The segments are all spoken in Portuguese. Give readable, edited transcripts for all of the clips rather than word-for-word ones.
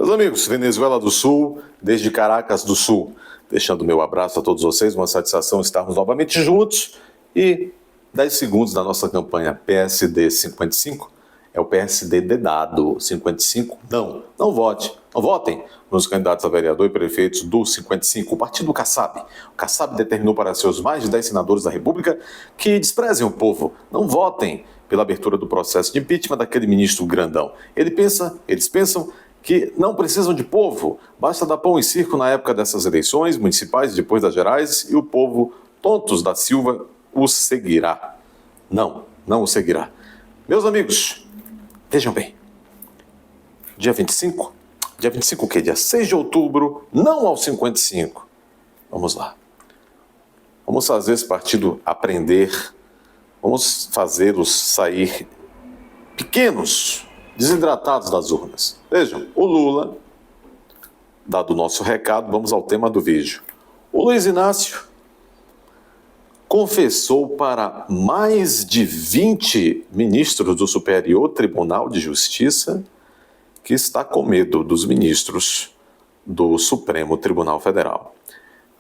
Meus amigos, Venezuela do Sul, desde Caracas do Sul, deixando meu abraço a todos vocês, uma satisfação estarmos novamente juntos. E 10 segundos da nossa campanha PSD 55 é o PSD dedado. 55, não vote, não votem nos candidatos a vereador e prefeitos do 55, o partido Kassab. O Kassab determinou para seus mais de 10 senadores da República que desprezem o povo, não votem pela abertura do processo de impeachment daquele ministro grandão. Eles pensam que não precisam de povo, basta dar pão e circo na época dessas eleições municipais, depois das gerais, e o povo, tontos da Silva, os seguirá. Não o seguirá. Meus amigos, vejam bem, dia 25 o quê? Dia 6 de outubro, não ao 55. Vamos lá. Vamos fazer esse partido aprender, vamos fazê-los sair pequenos, desidratados das urnas. Vejam, o Lula, dado o nosso recado, vamos ao tema do vídeo. O Luiz Inácio confessou para mais de 20 ministros do Superior Tribunal de Justiça que está com medo dos ministros do Supremo Tribunal Federal.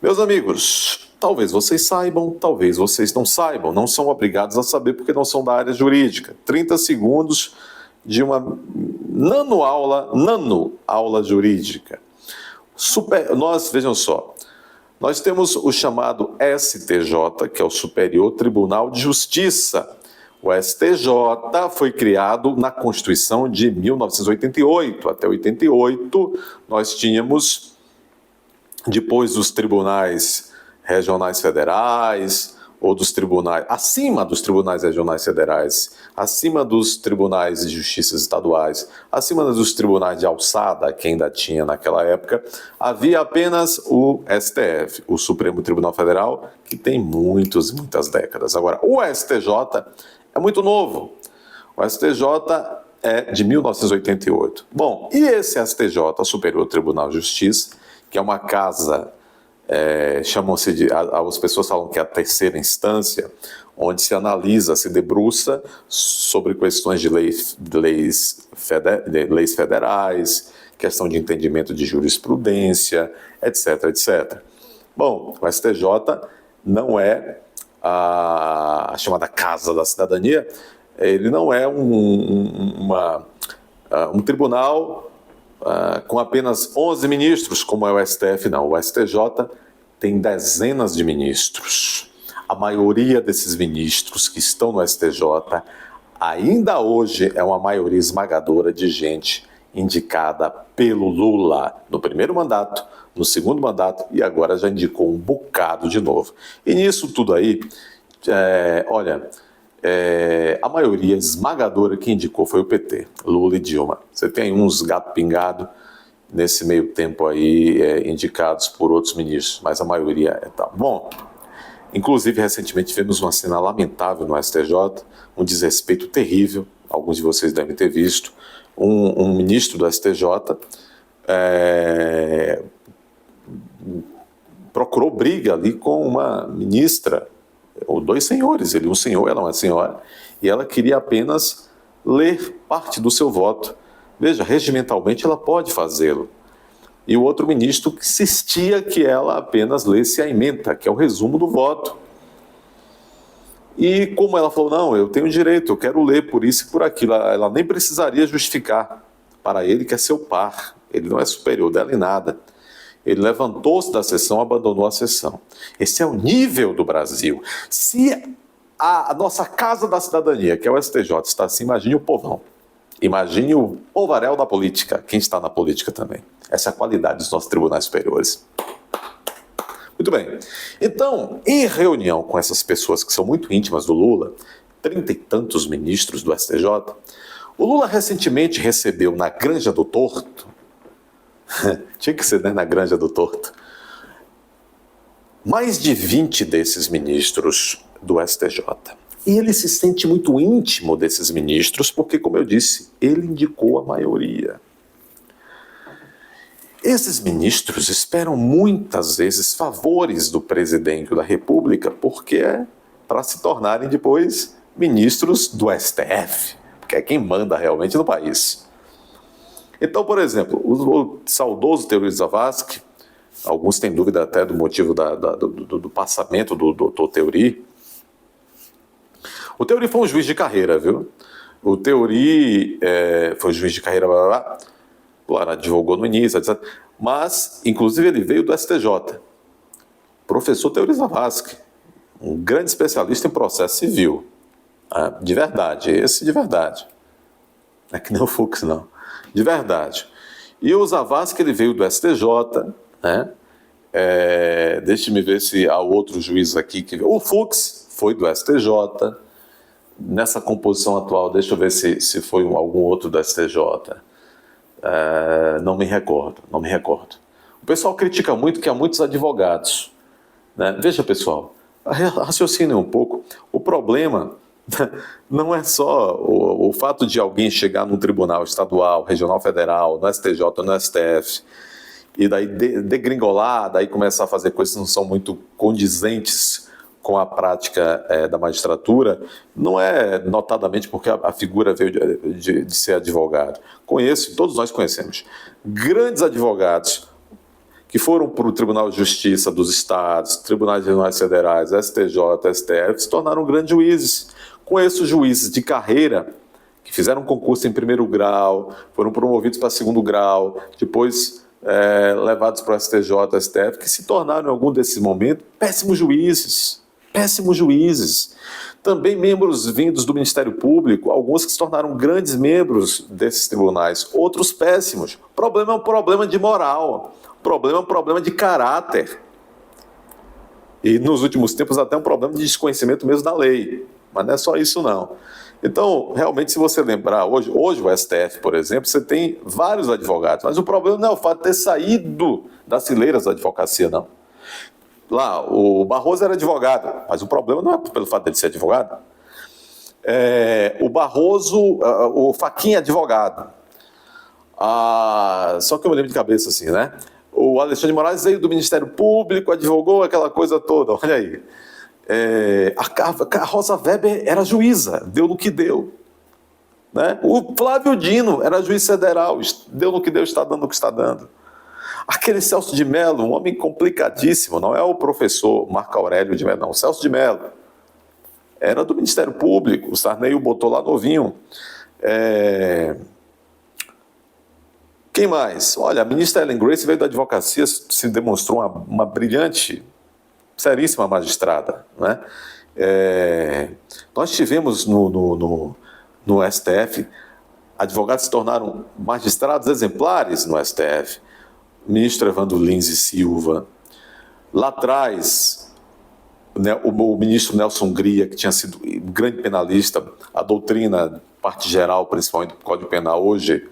Meus amigos, talvez vocês saibam, talvez vocês não saibam, não são obrigados a saber porque não são da área jurídica. 30 segundos de uma nano-aula jurídica. Vejam só, nós temos o chamado STJ, que é o Superior Tribunal de Justiça. O STJ foi criado na Constituição de 1988. Até 88, nós tínhamos, depois dos tribunais regionais federais, ou dos tribunais, acima dos tribunais regionais federais, acima dos tribunais de justiça estaduais, acima dos tribunais de alçada, que ainda tinha naquela época, havia apenas o STF, o Supremo Tribunal Federal, que tem muitas décadas. Agora, o STJ é muito novo. O STJ é de 1988. Bom, e esse STJ, o Superior Tribunal de Justiça, que é uma casa, chamam-se de, as pessoas falam que é a terceira instância, onde se analisa, se debruça sobre questões de leis federais, questão de entendimento de jurisprudência, etc, etc. Bom, o STJ não é a chamada Casa da Cidadania, ele não é um tribunal com apenas 11 ministros, como é o STF, não. O STJ tem dezenas de ministros. A maioria desses ministros que estão no STJ, ainda hoje, é uma maioria esmagadora de gente indicada pelo Lula no primeiro mandato, no segundo mandato e agora já indicou um bocado de novo. E nisso tudo aí, a maioria esmagadora que indicou foi o PT, Lula e Dilma. Você tem uns gato pingado nesse meio tempo aí, indicados por outros ministros, mas a maioria é tal. Bom, inclusive recentemente vimos uma cena lamentável no STJ, um desrespeito terrível, alguns de vocês devem ter visto, um ministro do STJ procurou briga ali com uma ministra, ou dois senhores, ele um senhor, ela uma senhora, e ela queria apenas ler parte do seu voto. Veja, regimentalmente ela pode fazê-lo. E o outro ministro insistia que ela apenas lesse a ementa, que é o resumo do voto. E como ela falou, não, eu tenho direito, eu quero ler por isso e por aquilo, ela nem precisaria justificar para ele que é seu par, ele não é superior dela em nada. Ele levantou-se da sessão, abandonou a sessão. Esse é o nível do Brasil. Se a nossa Casa da Cidadania, que é o STJ, está assim, imagine o povão. Imagine o povaréu da política, quem está na política também. Essa é a qualidade dos nossos tribunais superiores. Muito bem. Então, em reunião com essas pessoas que são muito íntimas do Lula, 30 e tantos ministros do STJ, o Lula recentemente recebeu na Granja do Torto, tinha que ser, né, na Granja do Torto, mais de 20 desses ministros do STJ. E ele se sente muito íntimo desses ministros porque, como eu disse, ele indicou a maioria. Esses ministros esperam muitas vezes favores do presidente da República porque é para se tornarem depois ministros do STF, que é quem manda realmente no país. Então, por exemplo, o saudoso Teori Zavascki, alguns têm dúvida até do motivo do passamento do doutor Teori. O Teori foi um juiz de carreira, viu? O Teori foi juiz de carreira, claro, advogou no início, etc. Mas, inclusive, ele veio do STJ. Professor Teori Zavascki, um grande especialista em processo civil. De verdade, esse de verdade. Não é que nem o Fux, não. De verdade. E o Zavascki, ele veio do STJ, né? Deixe-me ver se há outro juiz aqui que... O Fux foi do STJ. Nessa composição atual, deixa eu ver se foi algum outro do STJ. Não me recordo. O pessoal critica muito que há muitos advogados, né? Veja, pessoal, raciocinem um pouco. O problema não é só o fato de alguém chegar num tribunal estadual, regional, federal, no STJ, no STF, e daí degringolar, daí começar a fazer coisas que não são muito condizentes com a prática da magistratura, não é notadamente porque a figura veio de ser advogado. Todos nós conhecemos grandes advogados que foram para o Tribunal de Justiça dos Estados, Tribunais Regionais Federais, STJ, STF, se tornaram grandes juízes. Conheço juízes de carreira que fizeram um concurso em primeiro grau, foram promovidos para segundo grau, depois levados para o STJ, STF, que se tornaram em algum desses momentos péssimos juízes. Também membros vindos do Ministério Público, alguns que se tornaram grandes membros desses tribunais, outros péssimos. O problema é um problema de moral, o problema é um problema de caráter. E nos últimos tempos até um problema de desconhecimento mesmo da lei. Mas não é só isso, não. Então, realmente, se você lembrar, hoje o STF, por exemplo, você tem vários advogados, mas o problema não é o fato de ter saído das fileiras da advocacia, não. Lá, o Barroso era advogado, mas o problema não é pelo fato de ele ser advogado. O Barroso, o Fachin é advogado. Só que eu me lembro de cabeça assim, né? O Alexandre de Moraes veio do Ministério Público, advogou aquela coisa toda, olha aí. A Rosa Weber era juíza, deu no que deu. Né? O Flávio Dino era juiz federal, deu no que deu, está dando o que está dando. Aquele Celso de Mello, um homem complicadíssimo, não é o professor Marco Aurélio de Mello, não. O Celso de Mello era do Ministério Público, o Sarney o botou lá novinho. Quem mais? Olha, a ministra Ellen Grace veio da advocacia, se demonstrou uma brilhante, seríssima magistrada. Né? Nós tivemos no STF, advogados se tornaram magistrados exemplares no STF. Ministro Evandro Lins e Silva. Lá atrás, né, o ministro Nelson Hungria, que tinha sido um grande penalista, a doutrina, parte geral, principalmente do Código Penal, hoje,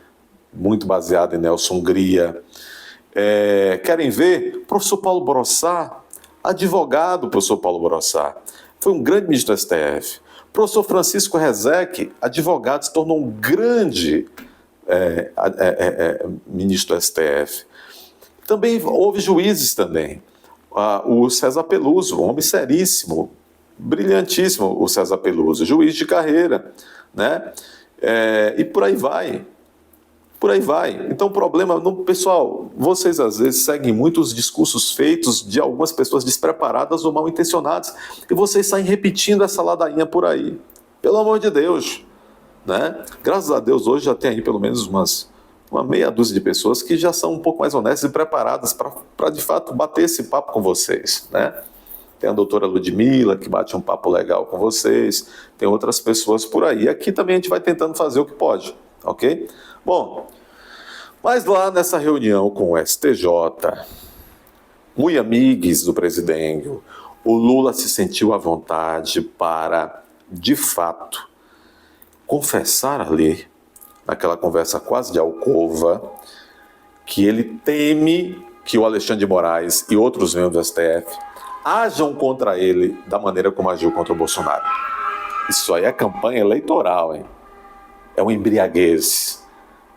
muito baseada em Nelson Hungria. Querem ver? Professor Paulo Brossard, advogado, professor Paulo Brossard, foi um grande ministro do STF. Professor Francisco Rezec, advogado, se tornou um grande ministro do STF. Também houve juízes também. O César Peluso, um homem seríssimo, brilhantíssimo, o César Peluso, juiz de carreira, né? E por aí vai. Então o problema, pessoal, vocês às vezes seguem muitos discursos feitos de algumas pessoas despreparadas ou mal intencionadas, e vocês saem repetindo essa ladainha por aí. Pelo amor de Deus, né? Graças a Deus hoje já tem aí pelo menos uma meia dúzia de pessoas que já são um pouco mais honestas e preparadas para de fato bater esse papo com vocês, né? Tem a doutora Ludmila, que bate um papo legal com vocês, tem outras pessoas por aí. Aqui também a gente vai tentando fazer o que pode, ok? Bom, mas lá nessa reunião com o STJ, muito amigos do presidente, o Lula se sentiu à vontade para, de fato, confessar ali, naquela conversa quase de alcova, que ele teme que o Alexandre de Moraes e outros membros do STF ajam contra ele da maneira como agiu contra o Bolsonaro. Isso aí é campanha eleitoral, hein? É um embriaguez.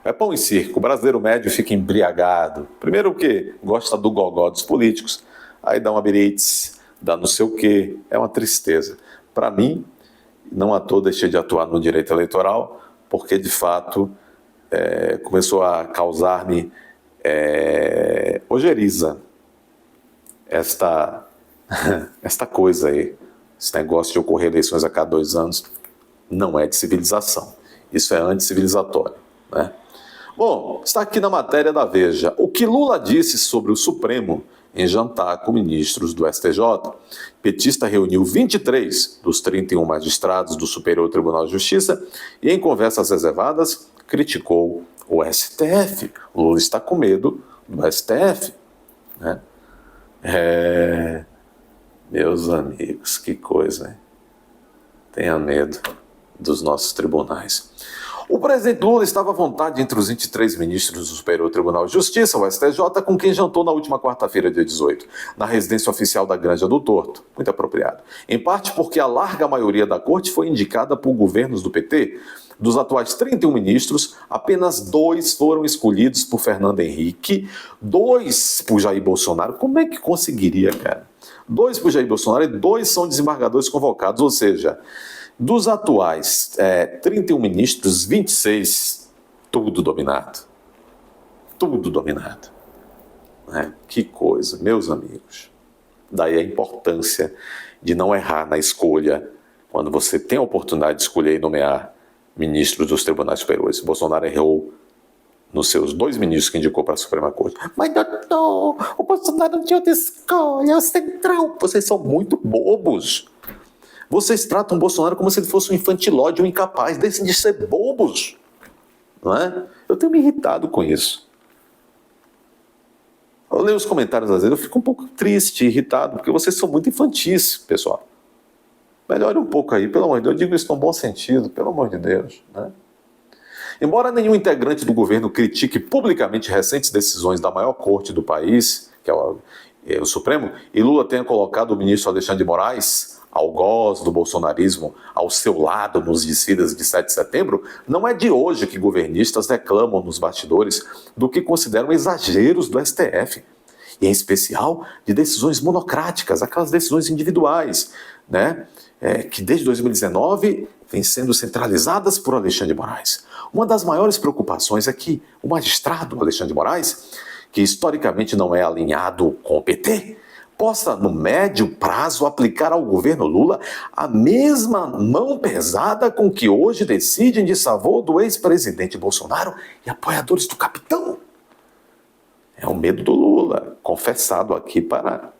É pão e circo. O brasileiro médio fica embriagado. Primeiro o quê? Gosta do gogó dos políticos. Aí dá uma biretes, dá não sei o quê. É uma tristeza. Para mim, não à toa deixei de atuar no direito eleitoral, porque, de fato, começou a causar-me ojeriza esta coisa aí. Esse negócio de ocorrer eleições a cada 2 anos não é de civilização. Isso é anticivilizatório, né? Bom, está aqui na matéria da Veja. O que Lula disse sobre o Supremo em jantar com ministros do STJ. Petista reuniu 23 dos 31 magistrados do Superior Tribunal de Justiça e, em conversas reservadas, criticou o STF. Lula está com medo do STF, né? Meus amigos, que coisa, hein? Tenha medo dos nossos tribunais. O presidente Lula estava à vontade entre os 23 ministros do Superior Tribunal de Justiça, o STJ, com quem jantou na última quarta-feira, dia 18, na residência oficial da Granja do Torto. Muito apropriado. Em parte porque a larga maioria da corte foi indicada por governos do PT. Dos atuais 31 ministros, apenas 2 foram escolhidos por Fernando Henrique, 2 por Jair Bolsonaro. Como é que conseguiria, cara? 2 por Jair Bolsonaro e 2 são desembargadores convocados, ou seja, dos atuais 31 ministros, 26, tudo dominado. Tudo dominado. Que coisa, meus amigos. Daí a importância de não errar na escolha quando você tem a oportunidade de escolher e nomear ministros dos tribunais superiores. Bolsonaro errou nos seus 2 ministros que indicou para a Suprema Corte. Mas, doutor, o Bolsonaro não tinha outra escolha, é o central. Vocês são muito bobos. Vocês tratam o Bolsonaro como se ele fosse um infantilóide, um incapaz. Deixem de ser bobos. Não é? Eu tenho me irritado com isso. Eu leio os comentários às vezes, eu fico um pouco triste, irritado, porque vocês são muito infantis, pessoal. Melhore um pouco aí, pelo amor de Deus. Eu digo isso num bom sentido, pelo amor de Deus. Né? Embora nenhum integrante do governo critique publicamente recentes decisões da maior corte do país, que é o Supremo, e Lula tenha colocado o ministro Alexandre de Moraes, algoz do bolsonarismo, ao seu lado nos desfiles de 7 de setembro, não é de hoje que governistas reclamam nos bastidores do que consideram exageros do STF, e em especial de decisões monocráticas, aquelas decisões individuais, né? Que desde 2019 vêm sendo centralizadas por Alexandre de Moraes. Uma das maiores preocupações é que o magistrado Alexandre de Moraes, que historicamente não é alinhado com o PT, possa, no médio prazo, aplicar ao governo Lula a mesma mão pesada com que hoje decide em dissavor do ex-presidente Bolsonaro e apoiadores do capitão. É o medo do Lula, confessado aqui para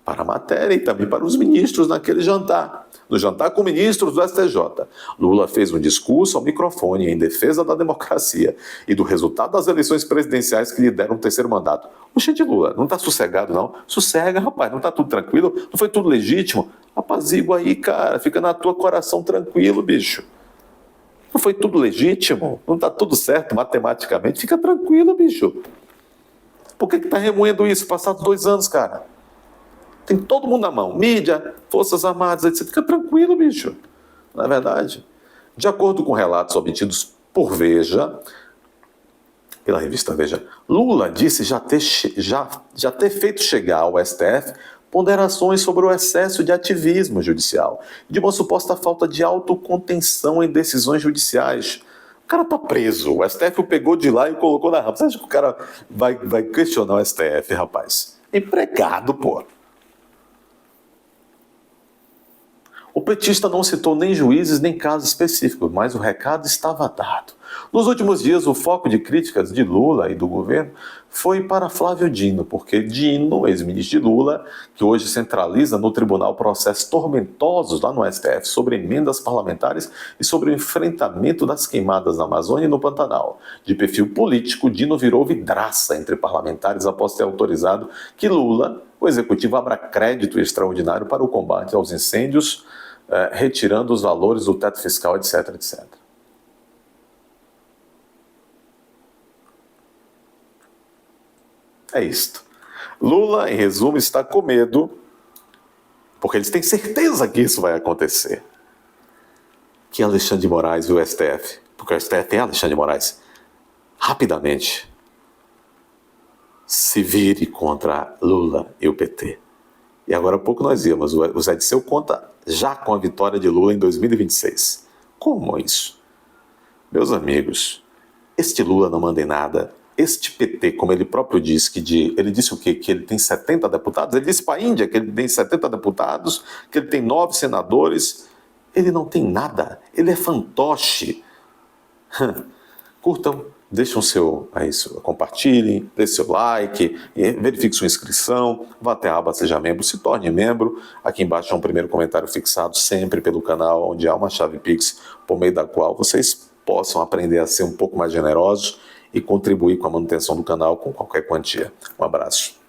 a matéria e também para os ministros naquele jantar. No jantar com ministros do STJ, Lula fez um discurso ao microfone em defesa da democracia e do resultado das eleições presidenciais que lhe deram um 3º mandato. Oxente, Lula, não está sossegado não? Sossega, rapaz, não está tudo tranquilo? Não foi tudo legítimo? Apazigua aí, cara, fica na tua coração tranquilo, bicho. Não foi tudo legítimo? Não está tudo certo matematicamente? Fica tranquilo, bicho. Por que está remoendo isso passados 2 anos, cara? Tem todo mundo na mão, mídia, forças armadas, etc. Fica tranquilo, bicho. Não é verdade? De acordo com relatos obtidos por Veja, pela revista Veja, Lula disse já ter feito chegar ao STF ponderações sobre o excesso de ativismo judicial, de uma suposta falta de autocontenção em decisões judiciais. O cara tá preso, o STF o pegou de lá e o colocou na rampa. Você acha que o cara vai questionar o STF, rapaz? Empregado, pô. O petista não citou nem juízes nem casos específicos, mas o recado estava dado. Nos últimos dias, o foco de críticas de Lula e do governo foi para Flávio Dino, porque Dino, ex-ministro de Lula, que hoje centraliza no tribunal processos tormentosos lá no STF sobre emendas parlamentares e sobre o enfrentamento das queimadas na Amazônia e no Pantanal. De perfil político, Dino virou vidraça entre parlamentares após ter autorizado que Lula, o executivo, abra crédito extraordinário para o combate aos incêndios, retirando os valores do teto fiscal, etc, etc. É isto. Lula, em resumo, está com medo, porque eles têm certeza que isso vai acontecer. Que Alexandre de Moraes e o STF, porque o STF é Alexandre de Moraes, rapidamente se vire contra Lula e o PT. E agora há pouco nós vimos, o Zé Disseu conta já com a vitória de Lula em 2026. Como isso? Meus amigos, Este Lula não manda em nada. Este PT, como ele próprio disse, ele disse o quê? Que ele tem 70 deputados? Ele disse para a Índia que ele tem 70 deputados, que ele tem 9 senadores. Ele não tem nada. Ele é fantoche. Curtam, deixem compartilhem, dê seu like, verifique sua inscrição, vá até a aba Seja Membro, se torne membro. Aqui embaixo há um primeiro comentário fixado sempre pelo canal, onde há uma chave Pix, por meio da qual vocês possam aprender a ser um pouco mais generosos e contribuir com a manutenção do canal com qualquer quantia. Um abraço.